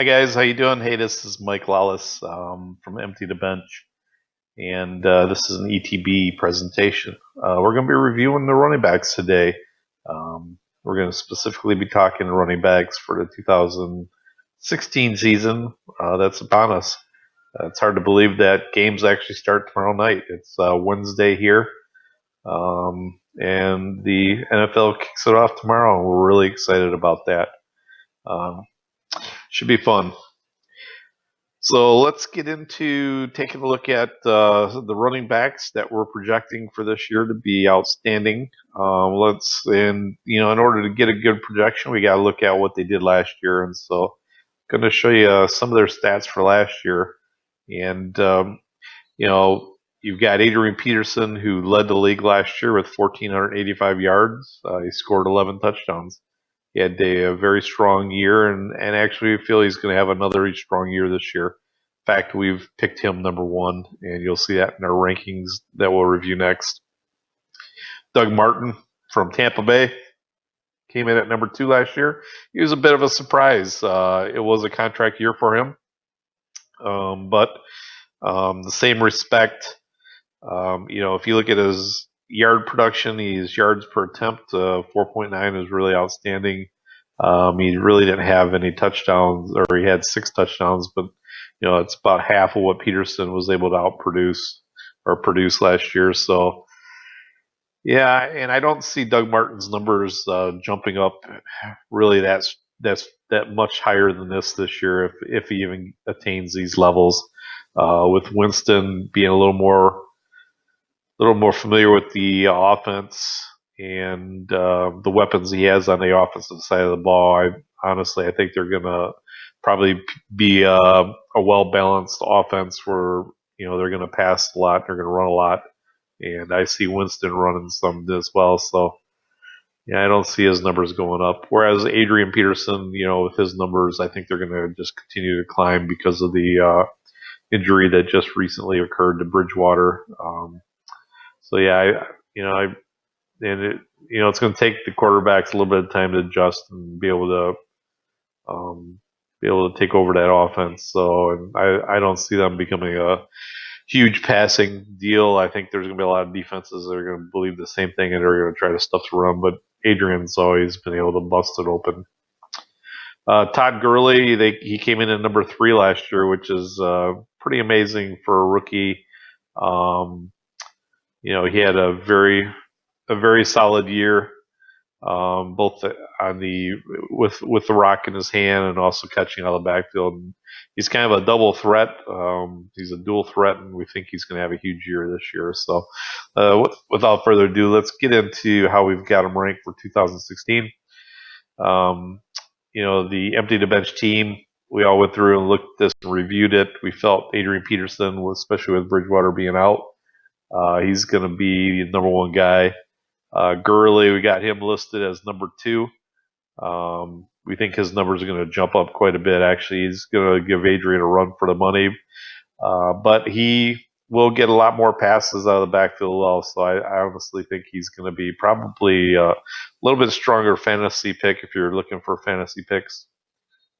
Hi guys, how you doing? Hey, this is Mike Lawless from Empty the Bench, and this is an ETB presentation. We're going to be reviewing the running backs today. We're going to specifically be talking running backs for the 2016 season that's upon us. It's hard to believe that games actually start tomorrow night. It's Wednesday here, and the NFL kicks it off tomorrow, and we're really excited about that. Um, should be fun. So let's get into taking a look at the running backs that we're projecting for this year to be outstanding. In order to get a good projection, we got to look at what they did last year, and so I'm going to show you some of their stats for last year. And you've got Adrian Peterson, who led the league last year with 1,485 yards. He scored 11 touchdowns. He had a very strong year, and actually feel he's going to have another strong year this year. In fact, we've picked him number one, and you'll see that in our rankings that we'll review next. Doug Martin from Tampa Bay came in at number two last year. He was a bit of a surprise. It was a contract year for him, but the same respect, if you look at his yard production, his yards per attempt, 4.9 is really outstanding. He really didn't have any touchdowns, or he had 6 touchdowns, but it's about half of what Peterson was able to outproduce or produce last year. So, yeah, and I don't see Doug Martin's numbers jumping up really that much higher than this year if he even attains these levels. With Winston being a little more familiar with the offense and the weapons he has on the offensive side of the ball, I think they're going to probably be a well-balanced offense where they're going to pass a lot, they're going to run a lot, and I see Winston running some as well. So yeah, I don't see his numbers going up. Whereas Adrian Peterson, with his numbers, I think they're going to just continue to climb because of the injury that just recently occurred to Bridgewater. So yeah, it's going to take the quarterbacks a little bit of time to adjust and be able to take over that offense. So, and I don't see them becoming a huge passing deal. I think there's going to be a lot of defenses that are going to believe the same thing and they're going to try to stuff the run. But Adrian's always been able to bust it open. Todd Gurley, he came in at number 3 last year, which is pretty amazing for a rookie. He had a very solid year, both with the rock in his hand and also catching out of the backfield. And he's kind of a double threat. He's a dual threat, and we think he's going to have a huge year this year. So, without further ado, let's get into how we've got him ranked for 2016. The Empty the Bench team, we all went through and looked at this and reviewed it. We felt Adrian Peterson, especially with Bridgewater being out, he's going to be the number 1 guy. Gurley, we got him listed as number 2. We think his numbers are going to jump up quite a bit. Actually, he's going to give Adrian a run for the money, but he will get a lot more passes out of the backfield well. So I honestly think he's going to be probably a little bit stronger fantasy pick if you're looking for fantasy picks.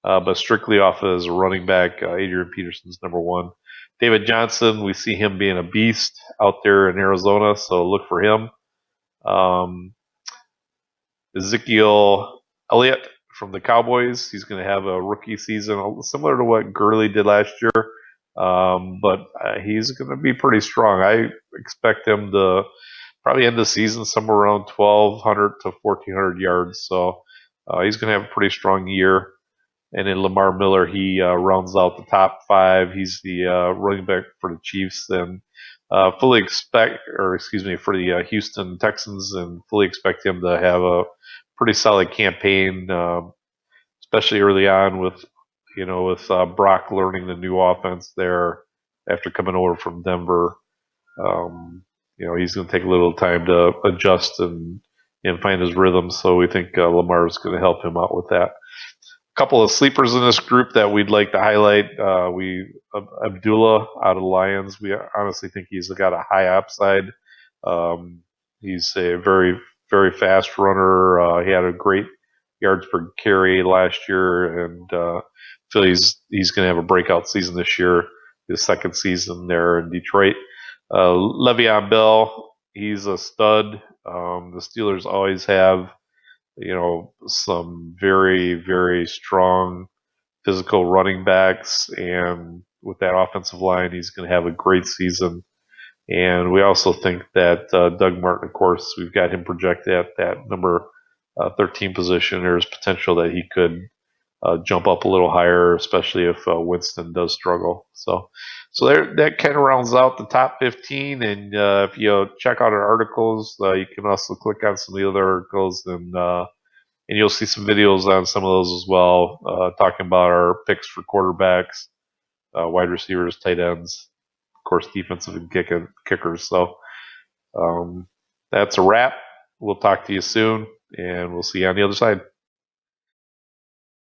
But strictly off as a running back, Adrian Peterson's number 1. David Johnson, we see him being a beast out there in Arizona, so look for him. Ezekiel Elliott from the Cowboys, he's going to have a rookie season similar to what Gurley did last year, but he's going to be pretty strong. I expect him to probably end the season somewhere around 1,200 to 1,400 yards, so he's going to have a pretty strong year. And then Lamar Miller, he rounds out the top 5. He's the running back for the Chiefs, and for the Houston Texans, and fully expect him to have a pretty solid campaign, especially early on with Brock learning the new offense there after coming over from Denver. He's going to take a little time to adjust and find his rhythm. So we think Lamar is going to help him out with that. Couple of sleepers in this group that we'd like to highlight. Abdullah out of the Lions. We honestly think he's got a high upside. He's a very, very fast runner. He had a great yards per carry last year, and feel he's going to have a breakout season this year, his second season there in Detroit. Le'Veon Bell, he's a stud. The Steelers always have, some very, very strong physical running backs, and with that offensive line, he's going to have a great season. And we also think that Doug Martin, of course, we've got him projected at that number 13 position. There's potential that he could jump up a little higher, especially if Winston does struggle. So that kind of rounds out the top 15. And if you check out our articles, you can also click on some of the other articles, and you'll see some videos on some of those as well, talking about our picks for quarterbacks, wide receivers, tight ends, of course, defensive and kickers. So that's a wrap. We'll talk to you soon, and we'll see you on the other side.